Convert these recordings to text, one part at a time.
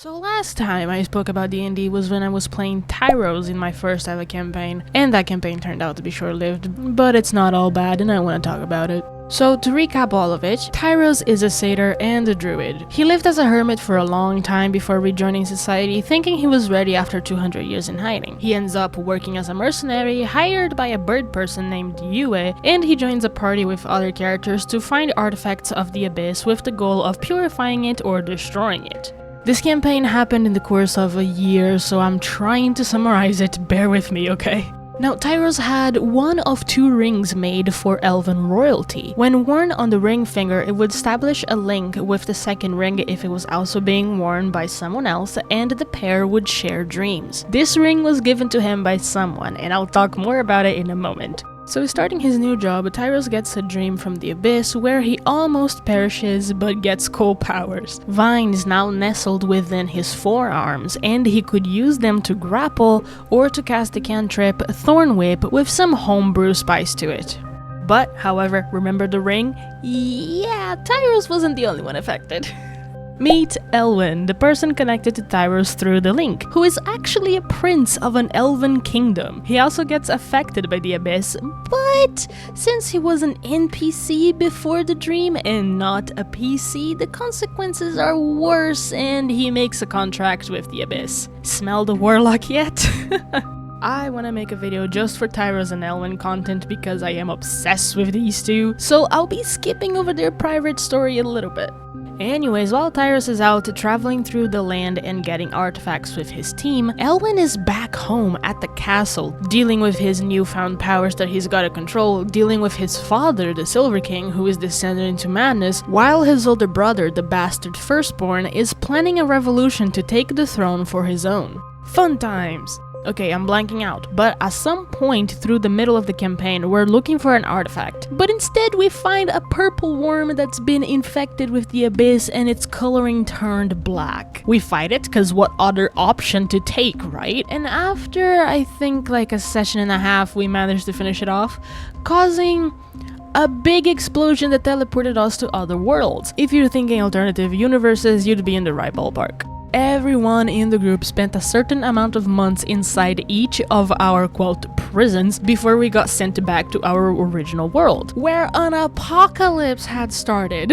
So last time I spoke about D&D was when I was playing Tyros in my first ever campaign, and that campaign turned out to be short-lived, but it's not all bad and I want to talk about it. So to recap all of it, Tyros is a satyr and a druid. He lived as a hermit for a long time before rejoining society, thinking he was ready after 200 years in hiding. He ends up working as a mercenary, hired by a bird person named Yue, and he joins a party with other characters to find artifacts of the abyss with the goal of purifying it or destroying it. This campaign happened in the course of a year, so I'm trying to summarize it, bear with me, okay? Now, Tyros had one of two rings made for elven royalty. When worn on the ring finger, it would establish a link with the second ring if it was also being worn by someone else, and the pair would share dreams. This ring was given to him by someone, and I'll talk more about it in a moment. So starting his new job, Tyros gets a dream from the abyss where he almost perishes but gets cool powers. Vines now nestled within his forearms, and he could use them to grapple or to cast the cantrip Thorn Whip with some homebrew spice to it. But, however, remember the ring? Yeah, Tyros wasn't the only one affected. Meet Elwyn, the person connected to Tyros through the link, who is actually a prince of an elven kingdom. He also gets affected by the abyss, but since he was an NPC before the dream and not a PC, the consequences are worse and he makes a contract with the abyss. Smell the warlock yet? I want to make a video just for Tyros and Elwyn content because I am obsessed with these two, so I'll be skipping over their private story a little bit. Anyways, while Tyros is out traveling through the land and getting artifacts with his team, Elwyn is back home at the castle, dealing with his newfound powers that he's gotta control, dealing with his father, the Silver King, who is descended into madness, while his older brother, the bastard firstborn, is planning a revolution to take the throne for his own. Fun times! Okay, I'm blanking out, but at some point through the middle of the campaign, we're looking for an artifact. But instead we find a purple worm that's been infected with the abyss and its coloring turned black. We fight it, cause what other option to take, right? And after, I think like a session and a half, we managed to finish it off, causing a big explosion that teleported us to other worlds. If you're thinking alternative universes, you'd be in the right ballpark. Everyone in the group spent a certain amount of months inside each of our, quote, prisons before we got sent back to our original world, where an apocalypse had started.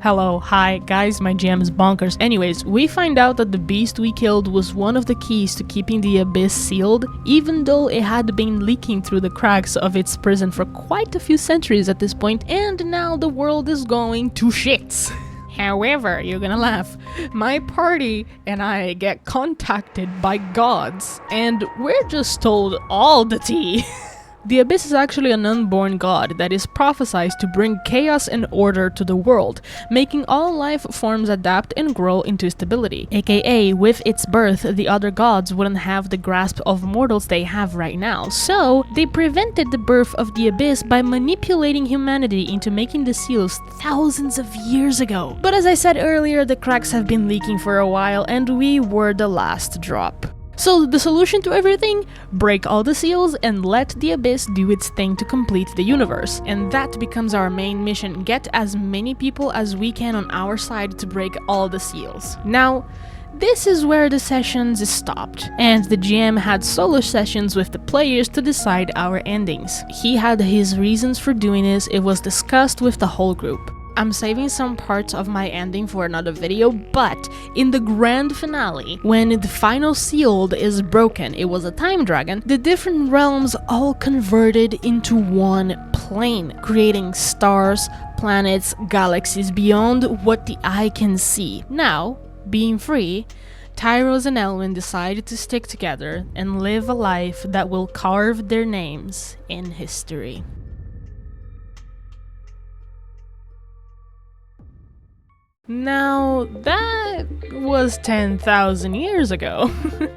Hello, hi, guys, my GM is bonkers. Anyways, we find out that the beast we killed was one of the keys to keeping the abyss sealed, even though it had been leaking through the cracks of its prison for quite a few centuries at this point, and now the world is going to shits. However, you're gonna laugh, my party and I get contacted by gods, and we're just told all the tea. The abyss is actually an unborn god that is prophesied to bring chaos and order to the world, making all life forms adapt and grow into stability. AKA, with its birth, the other gods wouldn't have the grasp of mortals they have right now, so they prevented the birth of the abyss by manipulating humanity into making the seals thousands of years ago. But as I said earlier, the cracks have been leaking for a while and we were the last drop. So the solution to everything? Break all the seals and let the abyss do its thing to complete the universe. And that becomes our main mission, get as many people as we can on our side to break all the seals. Now, this is where the sessions stopped, and the GM had solo sessions with the players to decide our endings. He had his reasons for doing this, it was discussed with the whole group. I'm saving some parts of my ending for another video, but in the grand finale, when the final seal is broken, it was a time dragon, the different realms all converted into one plane, creating stars, planets, galaxies beyond what the eye can see. Now, being free, Tyros and Elwyn decided to stick together and live a life that will carve their names in history. Now, that was 10,000 years ago.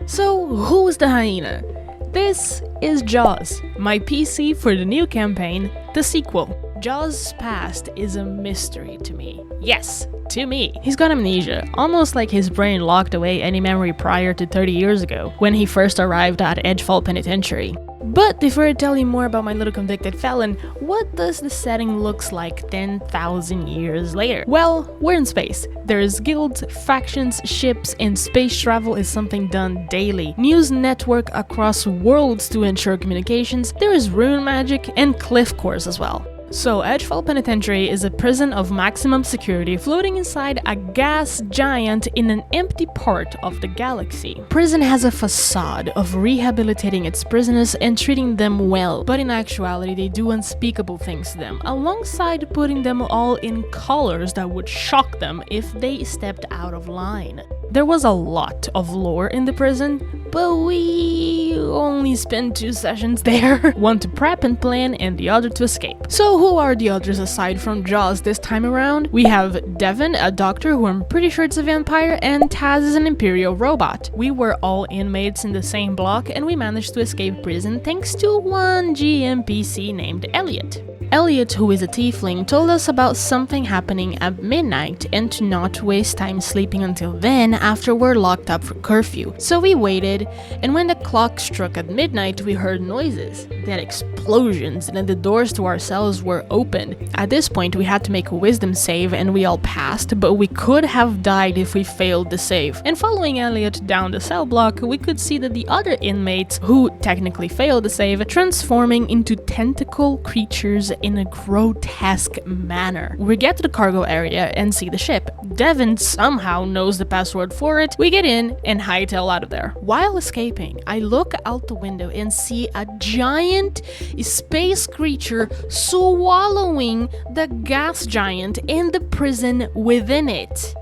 So, who is the hyena? This is Jaws, my PC for the new campaign, the sequel. Jaws' past is a mystery to me. Yes, to me. He's got amnesia, almost like his brain locked away any memory prior to 30 years ago, when he first arrived at Edgefall Penitentiary. But before I tell you more about my little convicted felon, what does the setting looks like 10,000 years later? Well, we're in space. There's guilds, factions, ships, and space travel is something done daily. News network across worlds to ensure communications, there is rune magic, and cliff course as well. So, Edgefall Penitentiary is a prison of maximum security floating inside a gas giant in an empty part of the galaxy. Prison has a facade of rehabilitating its prisoners and treating them well, but in actuality they do unspeakable things to them, alongside putting them all in colors that would shock them if they stepped out of line. There was a lot of lore in the prison, but we only spent 2 sessions there. One to prep and plan, and the other to escape. So who are the others aside from Jaws this time around? We have Devin, a doctor who I'm pretty sure it's a vampire, and Taz is an Imperial robot. We were all inmates in the same block, and we managed to escape prison thanks to one GMPC named Elliot. Elliot, who is a tiefling, told us about something happening at midnight and to not waste time sleeping until then after we're locked up for curfew. So we waited, and when the clock struck at midnight we heard noises, then explosions, and then the doors to our cells were opened. At this point we had to make a wisdom save and we all passed, but we could have died if we failed the save. And following Elliot down the cell block, we could see that the other inmates, who technically failed the save, transforming into tentacle creatures in a grotesque manner. We get to the cargo area and see the ship. Devin somehow knows the password for it. We get in and hightail out of there. While escaping, I look out the window and see a giant space creature swallowing the gas giant and the prison within it.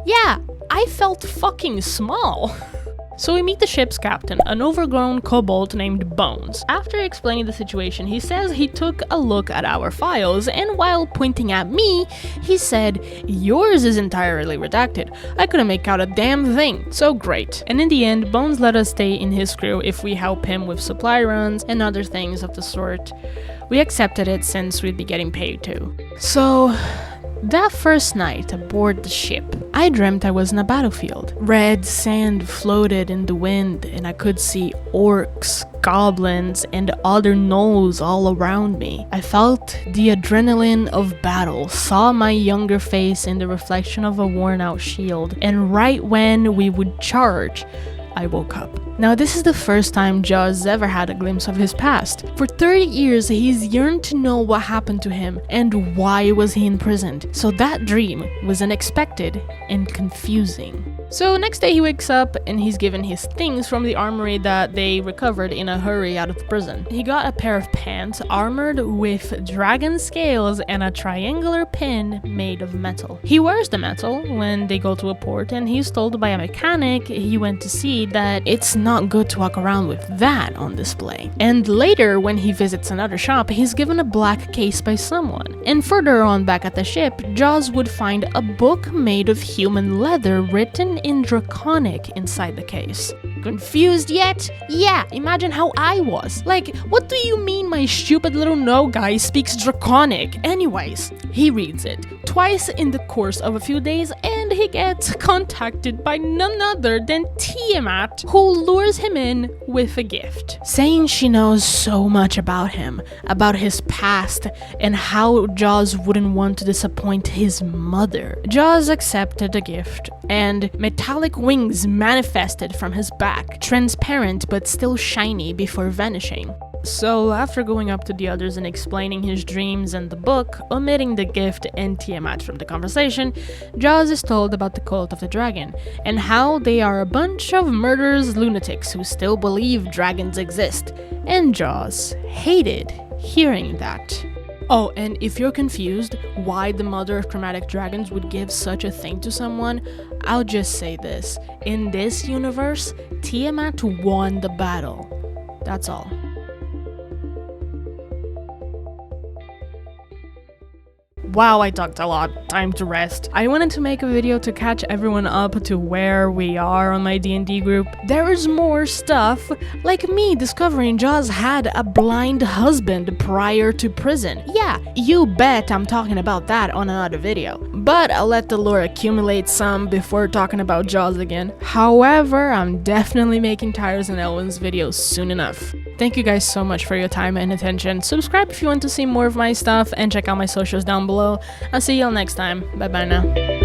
Yeah, I felt fucking small. So we meet the ship's captain, an overgrown kobold named Bones. After explaining the situation, he says he took a look at our files, and while pointing at me, he said, "Yours is entirely redacted. I couldn't make out a damn thing." So great. And in the end, Bones let us stay in his crew if we help him with supply runs and other things of the sort. We accepted it since we'd be getting paid too. So that first night aboard the ship, I dreamt I was in a battlefield. Red sand floated in the wind, and I could see orcs, goblins, and other gnolls all around me. I felt the adrenaline of battle, saw my younger face in the reflection of a worn-out shield, and right when we would charge, I woke up. Now this is the first time Jaws ever had a glimpse of his past. For 30 years he's yearned to know what happened to him and why was he imprisoned. So that dream was unexpected and confusing. So next day he wakes up and he's given his things from the armory that they recovered in a hurry out of the prison. He got a pair of pants armored with dragon scales and a triangular pin made of metal. He wears the metal when they go to a port, and he's told by a mechanic he went to see that it's not good to walk around with that on display. And later when he visits another shop, he's given a black case by someone. And further on back at the ship, Jaws would find a book made of human leather written in Draconic inside the case. Confused yet? Yeah, imagine how I was. Like, what do you mean my stupid little no guy speaks Draconic? Anyways, he reads it twice in the course of a few days, and he gets contacted by none other than Tiamat, who lures him in with a gift, saying she knows so much about him, about his past, and how Jaws wouldn't want to disappoint his mother. Jaws accepted the gift, and metallic wings manifested from his back, transparent but still shiny before vanishing. So after going up to the others and explaining his dreams and the book, omitting the gift and Tiamat from the conversation, Jaws is told about the cult of the dragon, and how they are a bunch of murderous lunatics who still believe dragons exist, and Jaws hated hearing that. Oh, and if you're confused why the mother of chromatic dragons would give such a thing to someone, I'll just say this. In this universe, Tiamat won the battle. That's all. Wow, I talked a lot. Time to rest. I wanted to make a video to catch everyone up to where we are on my D&D group. There is more stuff, like me discovering Jaws had a blind husband prior to prison. Yeah, you bet I'm talking about that on another video. But I'll let the lore accumulate some before talking about Jaws again. However, I'm definitely making Tyros and Elwyn's videos soon enough. Thank you guys so much for your time and attention. Subscribe if you want to see more of my stuff and check out my socials down below. I'll see y'all next time. Bye bye now.